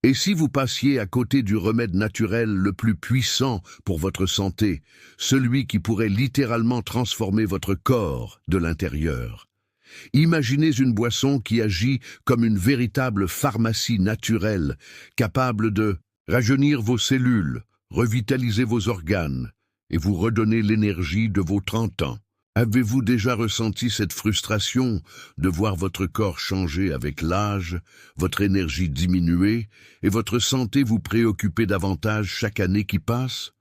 Et si vous passiez à côté du remède naturel le plus puissant pour votre santé, celui qui pourrait littéralement transformer votre corps de l'intérieur? Imaginez une boisson qui agit comme une véritable pharmacie naturelle, capable de rajeunir vos cellules, revitaliser vos organes et vous redonner l'énergie de vos 30 ans. Avez-vous déjà ressenti cette frustration de voir votre corps changer avec l'âge, votre énergie diminuer et votre santé vous préoccuper davantage chaque année qui passe?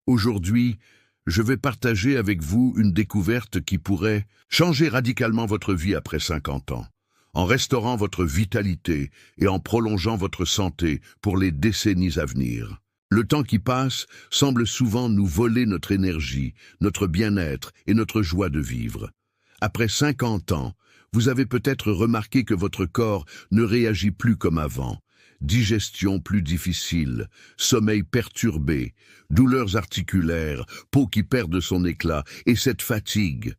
Aujourd'hui, je vais partager avec vous une découverte qui pourrait changer radicalement votre vie après 50 ans, en restaurant votre vitalité et en prolongeant votre santé pour les décennies à venir. Le temps qui passe semble souvent nous voler notre énergie, notre bien-être et notre joie de vivre. Après 50 ans, vous avez peut-être remarqué que votre corps ne réagit plus comme avant. Digestion plus difficile, sommeil perturbé, douleurs articulaires, peau qui perd son éclat et cette fatigue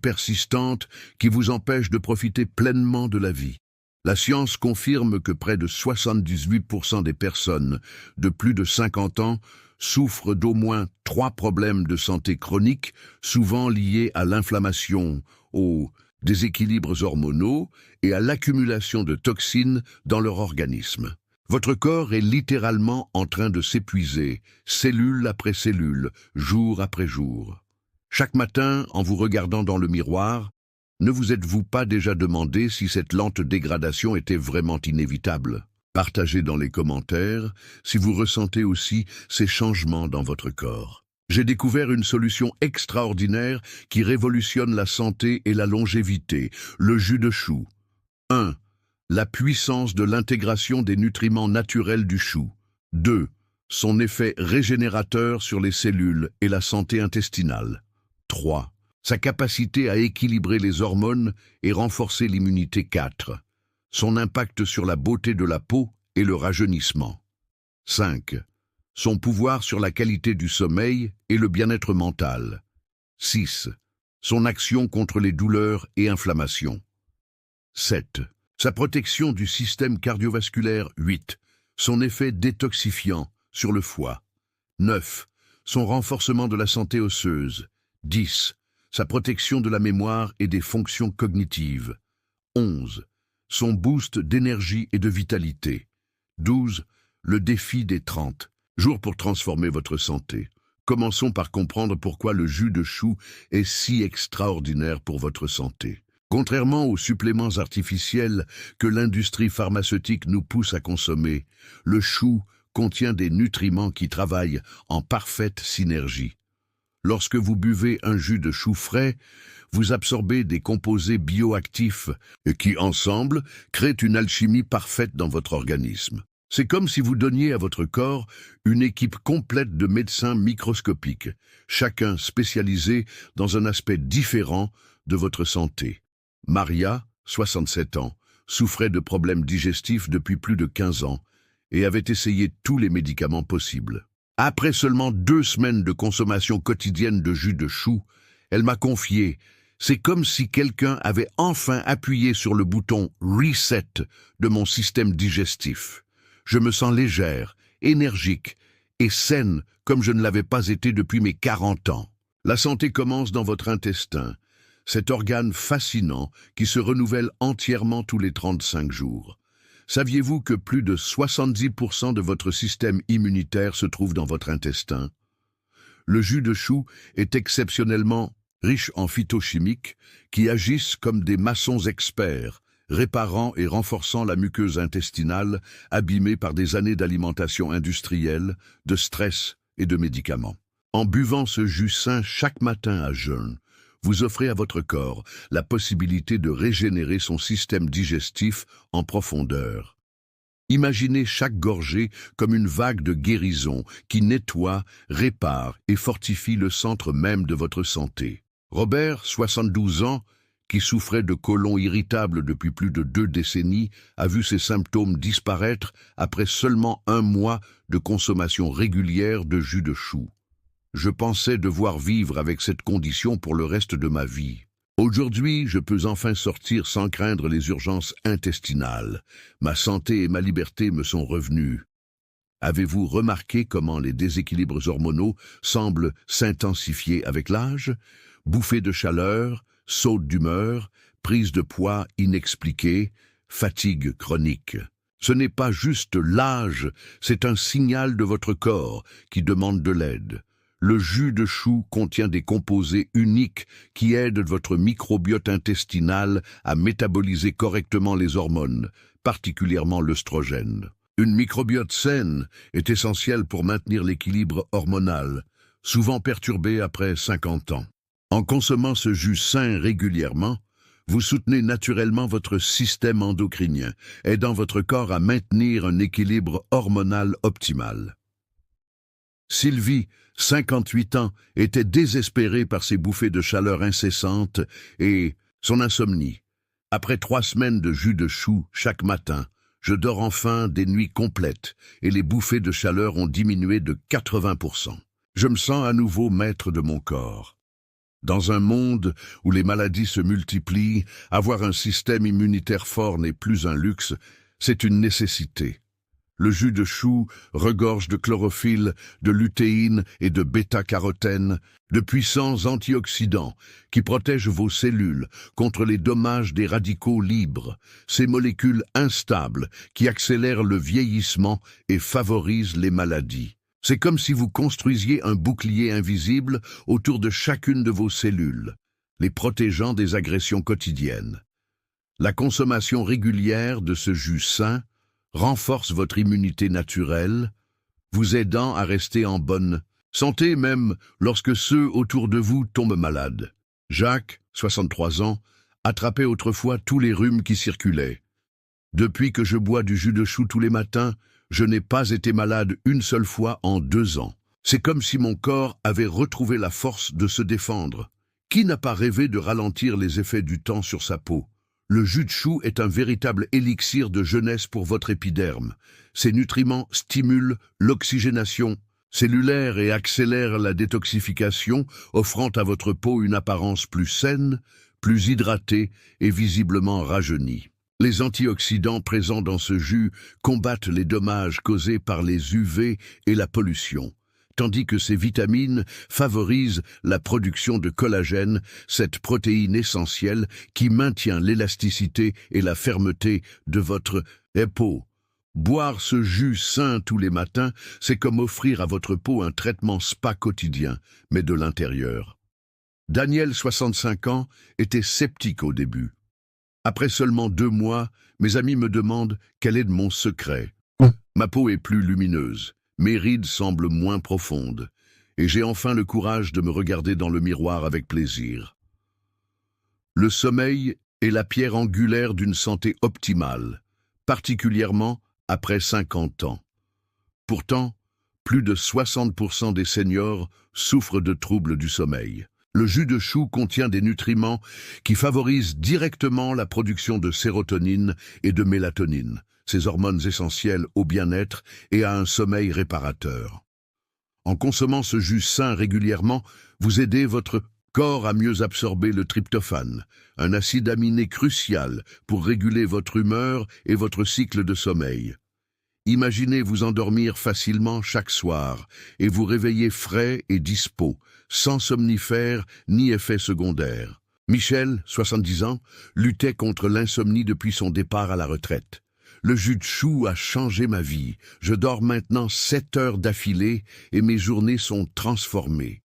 persistante qui vous empêche de profiter pleinement de la vie. La science confirme que près de 78% des personnes de plus de 50 ans souffrent d'au moins 3 problèmes de santé chroniques, souvent liés à l'inflammation, aux déséquilibres hormonaux et à l'accumulation de toxines dans leur organisme. Votre corps est littéralement en train de s'épuiser, cellule après cellule, jour après jour. Chaque matin, en vous regardant dans le miroir, ne vous êtes-vous pas déjà demandé si cette lente dégradation était vraiment inévitable? Partagez dans les commentaires si vous ressentez aussi ces changements dans votre corps. J'ai découvert une solution extraordinaire qui révolutionne la santé et la longévité, le jus de chou. 1. La puissance de l'intégration des nutriments naturels du chou. 2. Son effet régénérateur sur les cellules et la santé intestinale. 3. Sa capacité à équilibrer les hormones et renforcer l'immunité. 4. Son impact sur la beauté de la peau et le rajeunissement. 5. Son pouvoir sur la qualité du sommeil et le bien-être mental. 6. Son action contre les douleurs et inflammations. 7. Sa protection du système cardiovasculaire. 8. Son effet détoxifiant sur le foie. 9. Son renforcement de la santé osseuse. 10. Sa protection de la mémoire et des fonctions cognitives. 11. Son boost d'énergie et de vitalité. 12. Le défi des 30 jours pour transformer votre santé. Commençons par comprendre pourquoi le jus de chou est si extraordinaire pour votre santé. Contrairement aux suppléments artificiels que l'industrie pharmaceutique nous pousse à consommer, le chou contient des nutriments qui travaillent en parfaite synergie. Lorsque vous buvez un jus de chou frais, vous absorbez des composés bioactifs qui, ensemble, créent une alchimie parfaite dans votre organisme. C'est comme si vous donniez à votre corps une équipe complète de médecins microscopiques, chacun spécialisé dans un aspect différent de votre santé. Maria, 67 ans, souffrait de problèmes digestifs depuis plus de 15 ans et avait essayé tous les médicaments possibles. Après seulement 2 semaines de consommation quotidienne de jus de chou, elle m'a confié « C'est comme si quelqu'un avait enfin appuyé sur le bouton « Reset » de mon système digestif. Je me sens légère, énergique et saine comme je ne l'avais pas été depuis mes 40 ans. » La santé commence dans votre intestin, cet organe fascinant qui se renouvelle entièrement tous les 35 jours. Saviez-vous que plus de 70% de votre système immunitaire se trouve dans votre intestin? Le jus de chou est exceptionnellement riche en phytochimiques qui agissent comme des maçons experts, réparant et renforçant la muqueuse intestinale abîmée par des années d'alimentation industrielle, de stress et de médicaments. En buvant ce jus sain chaque matin à jeun, vous offrez à votre corps la possibilité de régénérer son système digestif en profondeur. Imaginez chaque gorgée comme une vague de guérison qui nettoie, répare et fortifie le centre même de votre santé. Robert, 72 ans, qui souffrait de côlon irritable depuis plus de 2 décennies, a vu ses symptômes disparaître après seulement 1 mois de consommation régulière de jus de chou. Je pensais devoir vivre avec cette condition pour le reste de ma vie. Aujourd'hui, je peux enfin sortir sans craindre les urgences intestinales. Ma santé et ma liberté me sont revenues. Avez-vous remarqué comment les déséquilibres hormonaux semblent s'intensifier avec l'âge? Bouffées de chaleur, sautes d'humeur, prise de poids inexpliquée, fatigue chronique. Ce n'est pas juste l'âge, c'est un signal de votre corps qui demande de l'aide. Le jus de chou contient des composés uniques qui aident votre microbiote intestinal à métaboliser correctement les hormones, particulièrement l'œstrogène. Une microbiote saine est essentielle pour maintenir l'équilibre hormonal, souvent perturbé après 50 ans. En consommant ce jus sain régulièrement, vous soutenez naturellement votre système endocrinien, aidant votre corps à maintenir un équilibre hormonal optimal. Sylvie, 58 ans, était désespérée par ses bouffées de chaleur incessantes et son insomnie. Après 3 semaines de jus de chou chaque matin, je dors enfin des nuits complètes et les bouffées de chaleur ont diminué de 80%. Je me sens à nouveau maître de mon corps. Dans un monde où les maladies se multiplient, avoir un système immunitaire fort n'est plus un luxe, c'est une nécessité. Le jus de chou regorge de chlorophylle, de lutéine et de bêta-carotène, de puissants antioxydants qui protègent vos cellules contre les dommages des radicaux libres, ces molécules instables qui accélèrent le vieillissement et favorisent les maladies. C'est comme si vous construisiez un bouclier invisible autour de chacune de vos cellules, les protégeant des agressions quotidiennes. La consommation régulière de ce jus sain renforce votre immunité naturelle, vous aidant à rester en bonne santé même lorsque ceux autour de vous tombent malades. Jacques, 63 ans, attrapait autrefois tous les rhumes qui circulaient. Depuis que je bois du jus de chou tous les matins, je n'ai pas été malade une seule fois en 2 ans. C'est comme si mon corps avait retrouvé la force de se défendre. Qui n'a pas rêvé de ralentir les effets du temps sur sa peau? Le jus de chou est un véritable élixir de jeunesse pour votre épiderme. Ces nutriments stimulent l'oxygénation cellulaire et accélèrent la détoxification, offrant à votre peau une apparence plus saine, plus hydratée et visiblement rajeunie. Les antioxydants présents dans ce jus combattent les dommages causés par les UV et la pollution, tandis que ces vitamines favorisent la production de collagène, cette protéine essentielle qui maintient l'élasticité et la fermeté de votre peau. Boire ce jus sain tous les matins, c'est comme offrir à votre peau un traitement spa quotidien, mais de l'intérieur. Daniel, 65 ans, était sceptique au début. Après seulement 2 mois, mes amis me demandent quel est mon secret. Ma peau est plus lumineuse, mes rides semblent moins profondes, et j'ai enfin le courage de me regarder dans le miroir avec plaisir. Le sommeil est la pierre angulaire d'une santé optimale, particulièrement après 50 ans. Pourtant, plus de 60% des seniors souffrent de troubles du sommeil. Le jus de chou contient des nutriments qui favorisent directement la production de sérotonine et de mélatonine, ces hormones essentielles au bien-être et à un sommeil réparateur. En consommant ce jus sain régulièrement, vous aidez votre corps à mieux absorber le tryptophane, un acide aminé crucial pour réguler votre humeur et votre cycle de sommeil. Imaginez vous endormir facilement chaque soir et vous réveiller frais et dispos, sans somnifères ni effets secondaires. Michel, 70 ans, luttait contre l'insomnie depuis son départ à la retraite. Le jus de chou a changé ma vie. Je dors maintenant 7 heures d'affilée et mes journées sont transformées.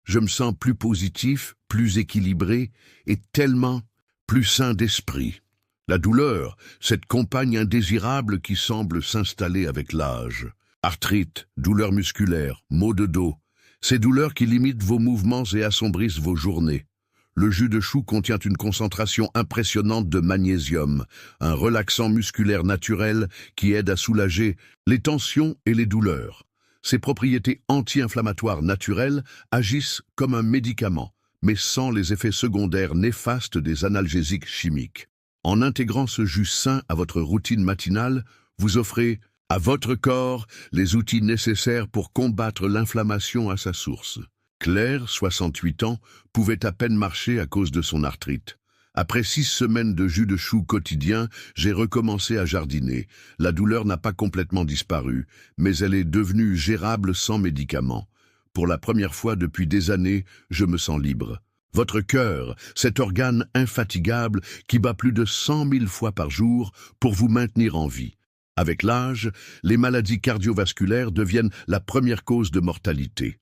Je me sens plus positif, plus équilibré et tellement plus sain d'esprit. La douleur, cette compagne indésirable qui semble s'installer avec l'âge. Arthrite, douleurs musculaires, maux de dos. Ces douleurs qui limitent vos mouvements et assombrissent vos journées. Le jus de chou contient une concentration impressionnante de magnésium, un relaxant musculaire naturel qui aide à soulager les tensions et les douleurs. Ses propriétés anti-inflammatoires naturelles agissent comme un médicament, mais sans les effets secondaires néfastes des analgésiques chimiques. En intégrant ce jus sain à votre routine matinale, vous offrez à votre corps les outils nécessaires pour combattre l'inflammation à sa source. Claire, 68 ans, pouvait à peine marcher à cause de son arthrite. Après 6 semaines de jus de chou quotidien, j'ai recommencé à jardiner. La douleur n'a pas complètement disparu, mais elle est devenue gérable sans médicaments. Pour la première fois depuis des années, je me sens libre. Votre cœur, cet organe infatigable qui bat plus de 100 000 fois par jour pour vous maintenir en vie. Avec l'âge, les maladies cardiovasculaires deviennent la première cause de mortalité.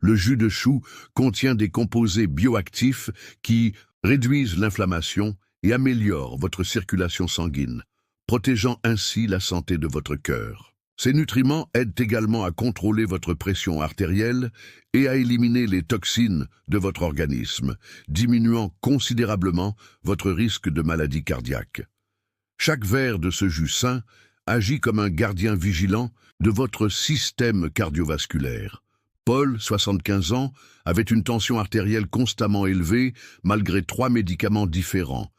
Le jus de chou contient des composés bioactifs qui réduisent l'inflammation et améliorent votre circulation sanguine, protégeant ainsi la santé de votre cœur. Ces nutriments aident également à contrôler votre pression artérielle et à éliminer les toxines de votre organisme, diminuant considérablement votre risque de maladie cardiaque. Chaque verre de ce jus sain agit comme un gardien vigilant de votre système cardiovasculaire. Paul, 75 ans, avait une tension artérielle constamment élevée malgré 3 médicaments différents.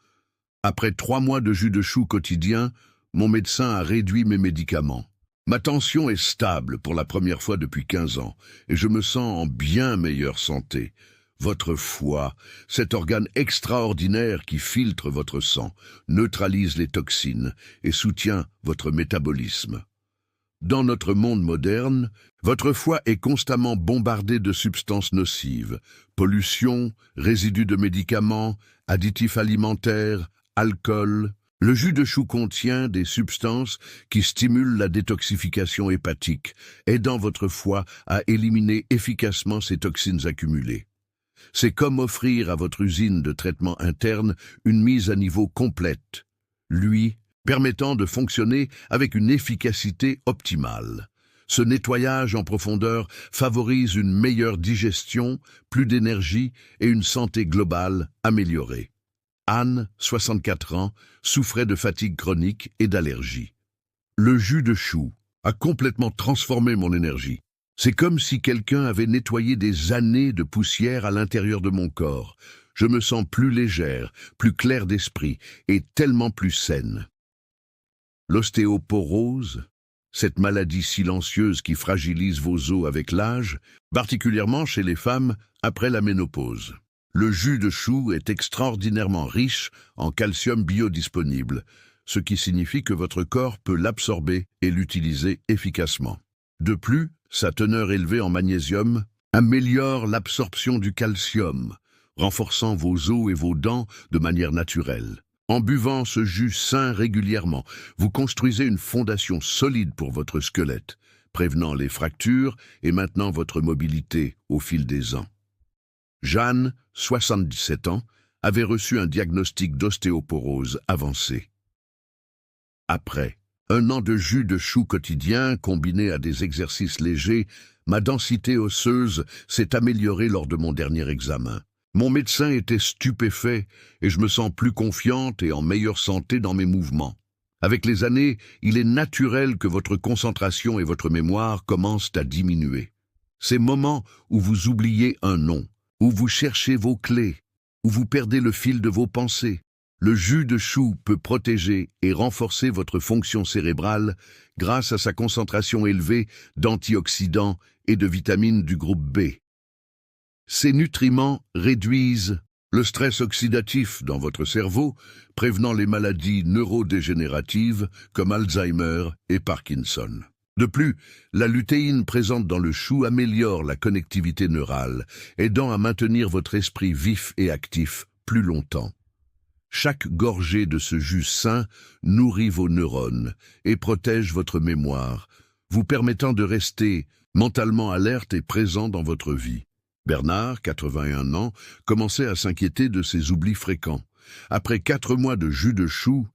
Après 3 mois de jus de chou quotidien, mon médecin a réduit mes médicaments. Ma tension est stable pour la première fois depuis 15 ans et je me sens en bien meilleure santé. Votre foie, cet organe extraordinaire qui filtre votre sang, neutralise les toxines et soutient votre métabolisme. Dans notre monde moderne, votre foie est constamment bombardé de substances nocives, pollution, résidus de médicaments, additifs alimentaires, alcool. Le jus de chou contient des substances qui stimulent la détoxification hépatique, aidant votre foie à éliminer efficacement ces toxines accumulées. C'est comme offrir à votre usine de traitement interne une mise à niveau complète, lui permettant de fonctionner avec une efficacité optimale. Ce nettoyage en profondeur favorise une meilleure digestion, plus d'énergie et une santé globale améliorée. Anne, 64 ans, souffrait de fatigue chronique et d'allergie. Le jus de chou a complètement transformé mon énergie. C'est comme si quelqu'un avait nettoyé des années de poussière à l'intérieur de mon corps. Je me sens plus légère, plus claire d'esprit et tellement plus saine. L'ostéoporose, cette maladie silencieuse qui fragilise vos os avec l'âge, particulièrement chez les femmes après la ménopause. Le jus de chou est extraordinairement riche en calcium biodisponible, ce qui signifie que votre corps peut l'absorber et l'utiliser efficacement. De plus, sa teneur élevée en magnésium améliore l'absorption du calcium, renforçant vos os et vos dents de manière naturelle. En buvant ce jus sain régulièrement, vous construisez une fondation solide pour votre squelette, prévenant les fractures et maintenant votre mobilité au fil des ans. Jeanne, 77 ans, avait reçu un diagnostic d'ostéoporose avancée. Après 1 an de jus de chou quotidien combiné à des exercices légers, ma densité osseuse s'est améliorée lors de mon dernier examen. Mon médecin était stupéfait et je me sens plus confiante et en meilleure santé dans mes mouvements. Avec les années, il est naturel que votre concentration et votre mémoire commencent à diminuer. Ces moments où vous oubliez un nom, où vous cherchez vos clés, où vous perdez le fil de vos pensées. Le jus de chou peut protéger et renforcer votre fonction cérébrale grâce à sa concentration élevée d'antioxydants et de vitamines du groupe B. Ces nutriments réduisent le stress oxydatif dans votre cerveau, prévenant les maladies neurodégénératives comme Alzheimer et Parkinson. De plus, la lutéine présente dans le chou améliore la connectivité neurale, aidant à maintenir votre esprit vif et actif plus longtemps. Chaque gorgée de ce jus sain nourrit vos neurones et protège votre mémoire, vous permettant de rester mentalement alerte et présent dans votre vie. Bernard, 81 ans, commençait à s'inquiéter de ses oublis fréquents. Après 4 mois de jus de chou,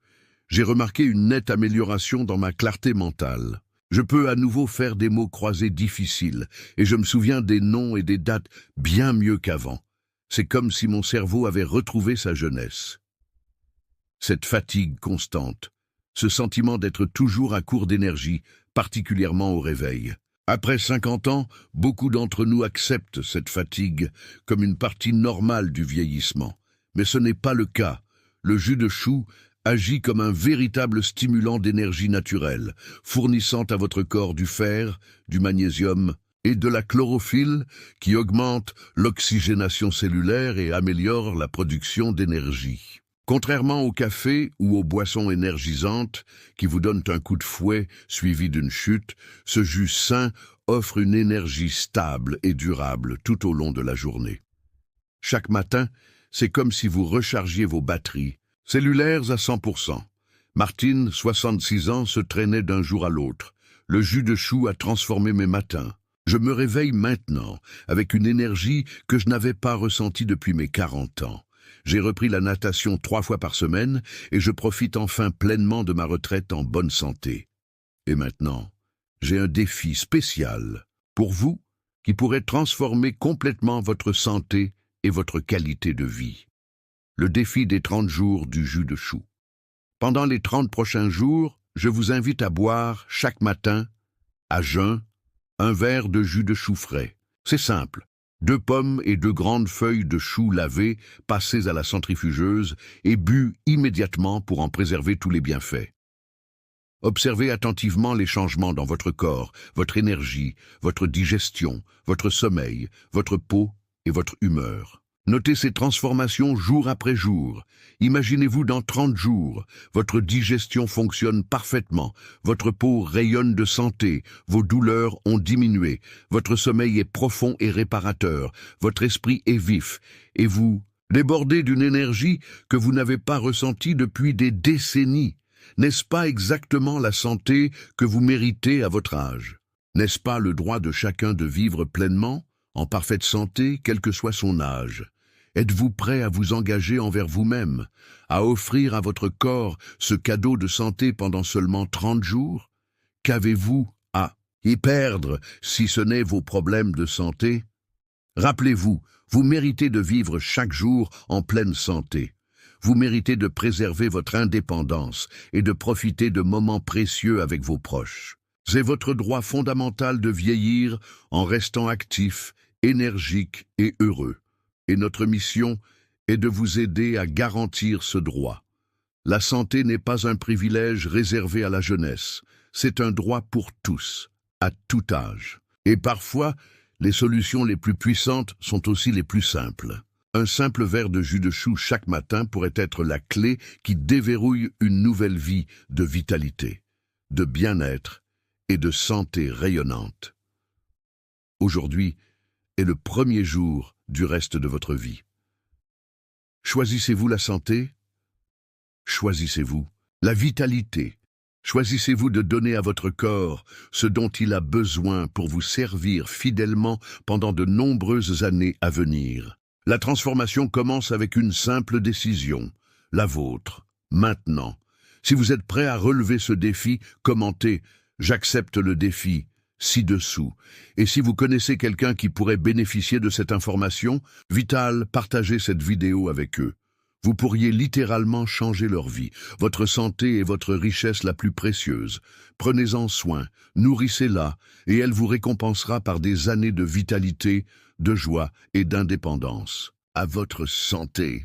j'ai remarqué une nette amélioration dans ma clarté mentale. Je peux à nouveau faire des mots croisés difficiles et je me souviens des noms et des dates bien mieux qu'avant. C'est comme si mon cerveau avait retrouvé sa jeunesse. Cette fatigue constante, ce sentiment d'être toujours à court d'énergie, particulièrement au réveil. Après 50 ans, beaucoup d'entre nous acceptent cette fatigue comme une partie normale du vieillissement. Mais ce n'est pas le cas. Le jus de chou agit comme un véritable stimulant d'énergie naturelle, fournissant à votre corps du fer, du magnésium et de la chlorophylle qui augmente l'oxygénation cellulaire et améliore la production d'énergie. Contrairement au café ou aux boissons énergisantes qui vous donnent un coup de fouet suivi d'une chute, ce jus sain offre une énergie stable et durable tout au long de la journée. Chaque matin, c'est comme si vous rechargiez vos batteries, cellulaires à 100%. Martine, 66 ans, se traînait d'un jour à l'autre. Le jus de chou a transformé mes matins. Je me réveille maintenant avec une énergie que je n'avais pas ressentie depuis mes 40 ans. J'ai repris la natation 3 fois par semaine et je profite enfin pleinement de ma retraite en bonne santé. Et maintenant, j'ai un défi spécial pour vous qui pourrait transformer complètement votre santé et votre qualité de vie. Le défi des 30 jours du jus de chou. Pendant les 30 prochains jours, je vous invite à boire chaque matin, à jeun, un verre de jus de chou frais. C'est simple. 2 pommes et 2 grandes feuilles de chou lavées, passées à la centrifugeuse et bues immédiatement pour en préserver tous les bienfaits. Observez attentivement les changements dans votre corps, votre énergie, votre digestion, votre sommeil, votre peau et votre humeur. Notez ces transformations jour après jour. Imaginez-vous dans 30 jours, votre digestion fonctionne parfaitement, votre peau rayonne de santé, vos douleurs ont diminué, votre sommeil est profond et réparateur, votre esprit est vif, et vous débordez d'une énergie que vous n'avez pas ressentie depuis des décennies. N'est-ce pas exactement la santé que vous méritez à votre âge? N'est-ce pas le droit de chacun de vivre pleinement, en parfaite santé, quel que soit son âge? Êtes-vous prêt à vous engager envers vous-même, à offrir à votre corps ce cadeau de santé pendant seulement 30 jours? Qu'avez-vous à y perdre si ce n'est vos problèmes de santé? Rappelez-vous, vous méritez de vivre chaque jour en pleine santé. Vous méritez de préserver votre indépendance et de profiter de moments précieux avec vos proches. C'est votre droit fondamental de vieillir en restant actif, énergique et heureux. Et notre mission est de vous aider à garantir ce droit. La santé n'est pas un privilège réservé à la jeunesse, c'est un droit pour tous, à tout âge. Et parfois, les solutions les plus puissantes sont aussi les plus simples. Un simple verre de jus de chou chaque matin pourrait être la clé qui déverrouille une nouvelle vie de vitalité, de bien-être et de santé rayonnante. Aujourd'hui est le premier jour du reste de votre vie. Choisissez-vous la santé? Choisissez-vous la vitalité? Choisissez-vous de donner à votre corps ce dont il a besoin pour vous servir fidèlement pendant de nombreuses années à venir? La transformation commence avec une simple décision, la vôtre, maintenant. Si vous êtes prêt à relever ce défi, commentez « J'accepte le défi » ci-dessous. Et si vous connaissez quelqu'un qui pourrait bénéficier de cette information, vital, partagez cette vidéo avec eux. Vous pourriez littéralement changer leur vie. Votre santé est votre richesse la plus précieuse. Prenez-en soin, nourrissez-la, et elle vous récompensera par des années de vitalité, de joie et d'indépendance. À votre santé.